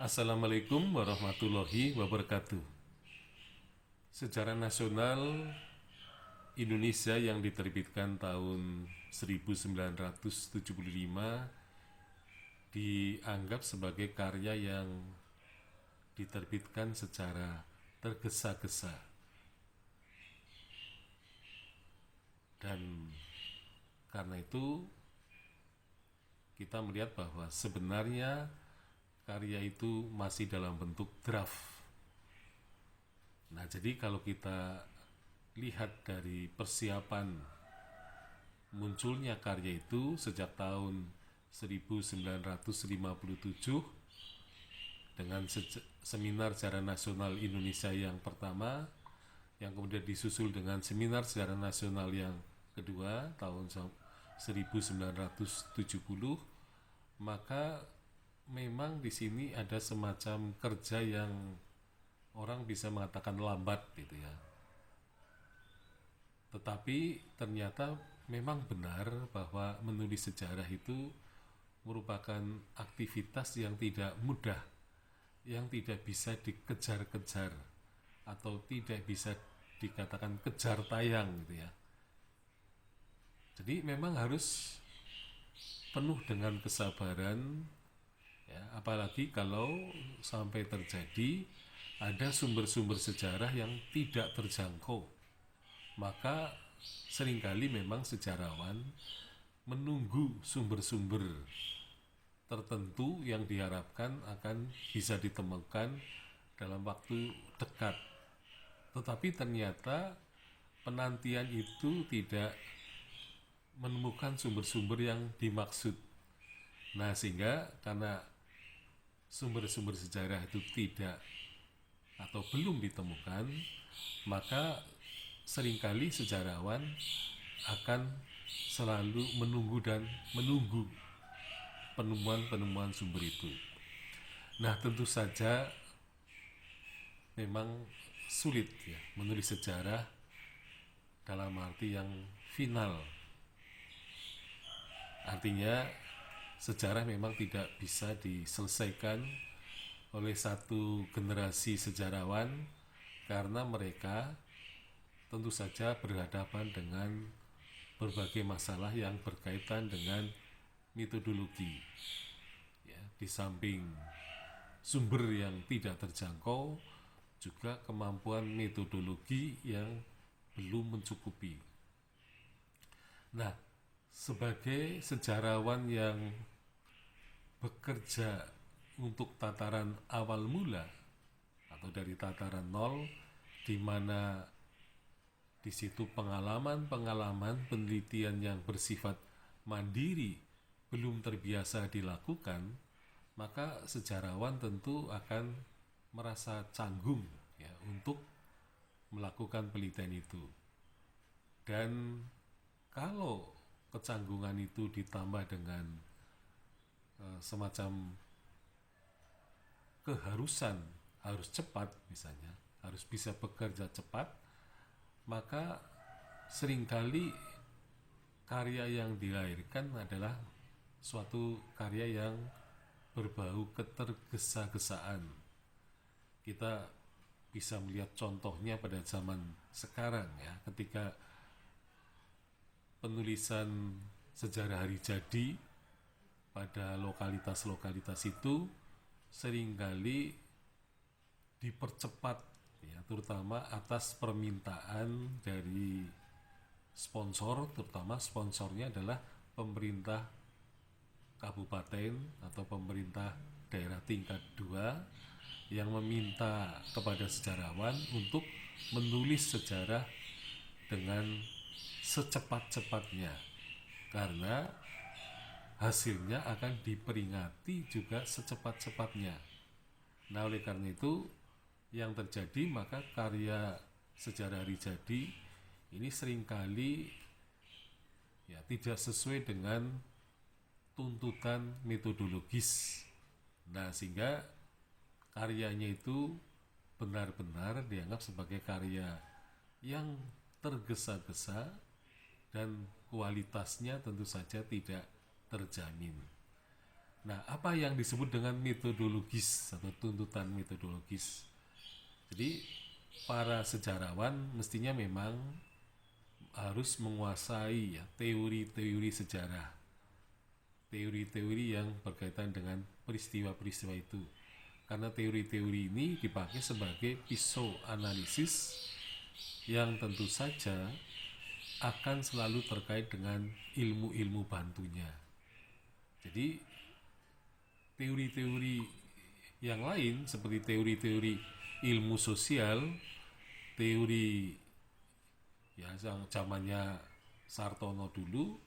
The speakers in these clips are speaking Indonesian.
Assalamualaikum warahmatullahi wabarakatuh. Sejarah nasional Indonesia yang diterbitkan tahun 1975 dianggap sebagai karya yang diterbitkan secara tergesa-gesa, dan karena itu kita melihat bahwa sebenarnya karya itu masih dalam bentuk draft. Nah, jadi kalau kita lihat dari persiapan munculnya karya itu sejak tahun 1957 dengan seminar sejarah nasional Indonesia yang pertama, yang kemudian disusul dengan seminar sejarah nasional yang kedua tahun 1970, maka memang di sini ada semacam kerja yang orang bisa mengatakan lambat gitu ya. Tetapi ternyata memang benar bahwa menulis sejarah itu merupakan aktivitas yang tidak mudah, yang tidak bisa dikejar-kejar atau tidak bisa dikatakan kejar tayang gitu ya. Jadi memang harus penuh dengan kesabaran ya, apalagi kalau sampai terjadi ada sumber-sumber sejarah yang tidak terjangkau, maka seringkali memang sejarawan menunggu sumber-sumber tertentu yang diharapkan akan bisa ditemukan dalam waktu dekat. Tetapi ternyata penantian itu tidak menemukan sumber-sumber yang dimaksud. Nah, sehingga karena sumber-sumber sejarah itu tidak atau belum ditemukan, maka seringkali sejarawan akan selalu menunggu dan menunggu penemuan-penemuan sumber itu. Nah, tentu saja memang sulit ya menulis sejarah dalam arti yang final. Artinya sejarah memang tidak bisa diselesaikan oleh satu generasi sejarawan karena mereka tentu saja berhadapan dengan berbagai masalah yang berkaitan dengan metodologi. Ya, di samping sumber yang tidak terjangkau, juga kemampuan metodologi yang belum mencukupi. Nah, sebagai sejarawan yang bekerja untuk tataran awal mula atau dari tataran nol, di mana di situ pengalaman-pengalaman penelitian yang bersifat mandiri belum terbiasa dilakukan, maka sejarawan tentu akan merasa canggung ya untuk melakukan penelitian itu. Dan kalau kecanggungan itu ditambah dengan semacam keharusan harus cepat, misalnya harus bisa bekerja cepat, maka seringkali karya yang dilahirkan adalah suatu karya yang berbau ketergesa-gesaan. Kita bisa melihat contohnya pada zaman sekarang ya, ketika penulisan sejarah hari jadi pada lokalitas-lokalitas itu seringkali dipercepat ya, terutama atas permintaan dari sponsor, terutama sponsornya adalah pemerintah kabupaten atau pemerintah daerah tingkat 2 yang meminta kepada sejarawan untuk menulis sejarah dengan secepat-cepatnya, karena hasilnya akan diperingati juga secepat-cepatnya. Nah, oleh karena itu yang terjadi, maka karya sejarah hari jadi ini seringkali ya tidak sesuai dengan tuntutan metodologis. Nah, sehingga karyanya itu benar-benar dianggap sebagai karya yang tergesa-gesa dan kualitasnya tentu saja tidak terjamin. Nah, apa yang disebut dengan metodologis atau tuntutan metodologis? Jadi, para sejarawan mestinya memang harus menguasai ya, teori-teori sejarah, teori-teori yang berkaitan dengan peristiwa-peristiwa itu. Karena teori-teori ini dipakai sebagai pisau analisis yang tentu saja akan selalu terkait dengan ilmu-ilmu bantunya. Jadi teori-teori yang lain seperti teori-teori ilmu sosial, teori ya yang zamannya Sartono dulu,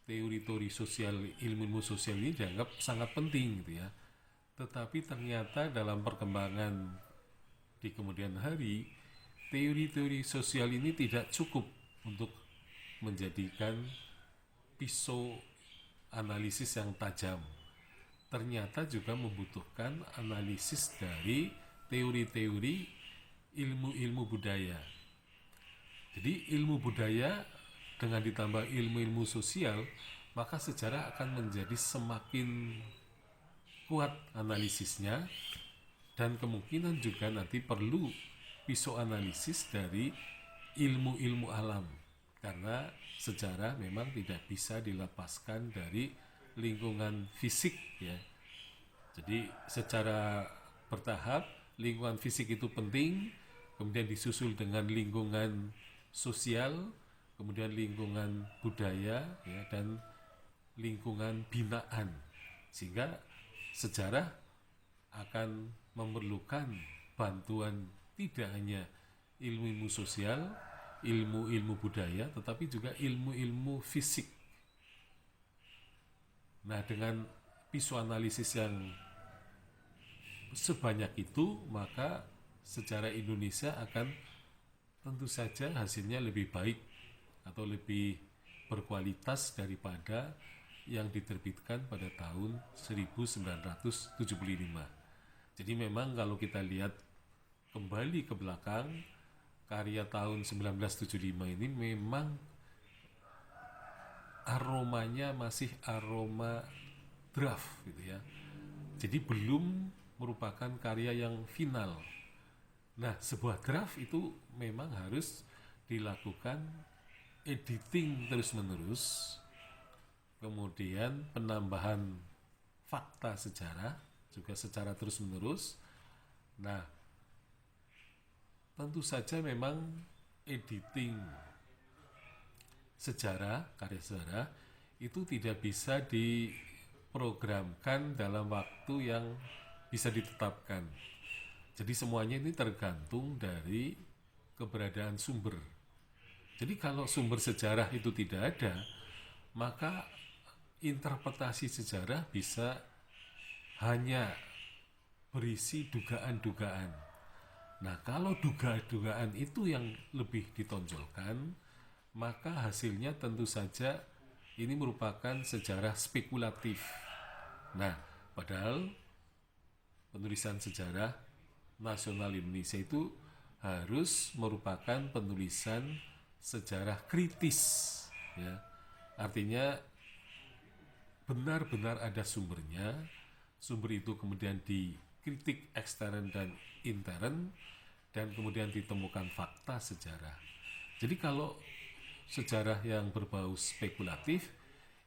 teori-teori sosial, ilmu-ilmu sosial ini dianggap sangat penting gitu ya. Tetapi ternyata dalam perkembangan di kemudian hari, teori-teori sosial ini tidak cukup untuk menjadikan pisau analisis yang tajam. Ternyata juga membutuhkan analisis dari teori-teori ilmu-ilmu budaya. Jadi ilmu budaya dengan ditambah ilmu-ilmu sosial, maka sejarah akan menjadi semakin kuat analisisnya, dan kemungkinan juga nanti perlu pisau analisis dari ilmu-ilmu alam, karena sejarah memang tidak bisa dilepaskan dari lingkungan fisik ya. Jadi secara bertahap lingkungan fisik itu penting, kemudian disusul dengan lingkungan sosial, kemudian lingkungan budaya ya, dan lingkungan binaan, sehingga sejarah akan memerlukan bantuan tidak hanya ilmu-ilmu sosial, ilmu-ilmu budaya, tetapi juga ilmu-ilmu fisik. Nah, dengan pisau analisis yang sebanyak itu, maka sejarah Indonesia akan tentu saja hasilnya lebih baik atau lebih berkualitas daripada yang diterbitkan pada tahun 1975. Jadi memang kalau kita lihat kembali ke belakang, karya tahun 1975 ini memang aromanya masih aroma draft gitu ya. Jadi belum merupakan karya yang final. Nah, sebuah draft itu memang harus dilakukan editing terus-menerus, kemudian penambahan fakta sejarah juga secara terus-menerus. Nah, tentu saja memang editing sejarah, karya sejarah itu tidak bisa diprogramkan dalam waktu yang bisa ditetapkan. Jadi semuanya ini tergantung dari keberadaan sumber. Jadi kalau sumber sejarah itu tidak ada, maka interpretasi sejarah bisa hanya berisi dugaan-dugaan. Nah, kalau dugaan-dugaan itu yang lebih ditonjolkan, maka hasilnya tentu saja ini merupakan sejarah spekulatif. Nah, padahal penulisan sejarah nasional Indonesia itu harus merupakan penulisan sejarah kritis ya. Artinya benar-benar ada sumbernya, sumber itu kemudian dikritik ekstern dan intern, dan kemudian ditemukan fakta sejarah. Jadi kalau sejarah yang berbau spekulatif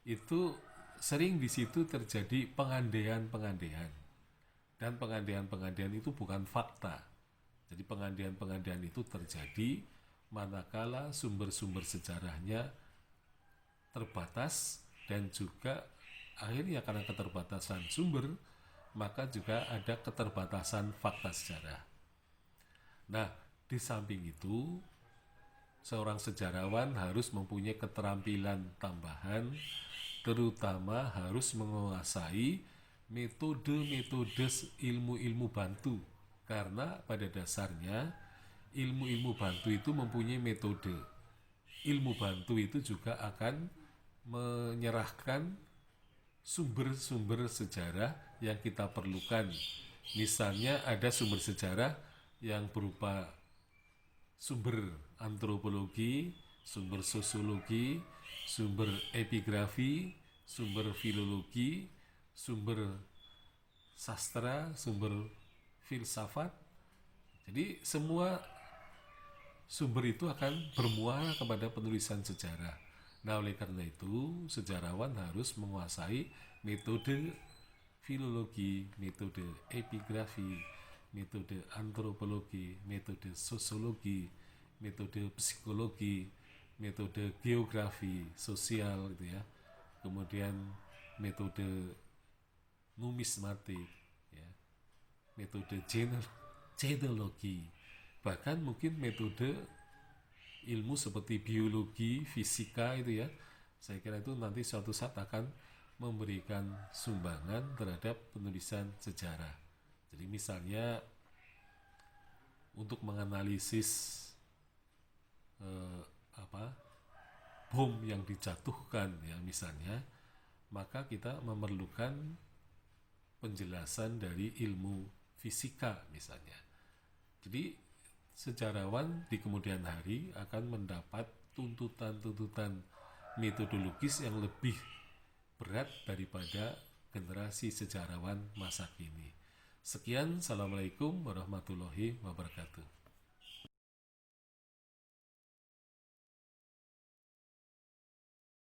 itu sering di situ terjadi pengandaian-pengandaian, dan pengandaian-pengandaian itu bukan fakta. Jadi pengandaian-pengandaian itu terjadi manakala sumber-sumber sejarahnya terbatas, dan juga akhirnya karena keterbatasan sumber, maka juga ada keterbatasan fakta sejarah. Nah, di samping itu, seorang sejarawan harus mempunyai keterampilan tambahan, terutama harus menguasai metode-metode ilmu-ilmu bantu. Karena pada dasarnya ilmu-ilmu bantu itu mempunyai metode. Ilmu bantu itu juga akan menyerahkan sumber-sumber sejarah yang kita perlukan. Misalnya ada sumber sejarah yang berupa sumber antropologi, sumber sosiologi, sumber epigrafi, sumber filologi, sumber sastra, sumber filsafat. Jadi semua sumber itu akan bermuara kepada penulisan sejarah. Nah, oleh karena itu, sejarawan harus menguasai metode filologi, metode epigrafi, metode antropologi, metode sosiologi, metode psikologi, metode geografi, sosial gitu ya. Kemudian metode numismatik, ya, metode genealogi, bahkan mungkin metode ilmu seperti biologi, fisika itu ya. Saya kira itu nanti suatu saat akan memberikan sumbangan terhadap penulisan sejarah. Jadi misalnya untuk menganalisis bom yang dijatuhkan ya misalnya, maka kita memerlukan penjelasan dari ilmu fisika misalnya. Jadi sejarawan di kemudian hari akan mendapat tuntutan-tuntutan metodologis yang lebih berat daripada generasi sejarawan masa kini. Sekian, Assalamualaikum warahmatullahi wabarakatuh.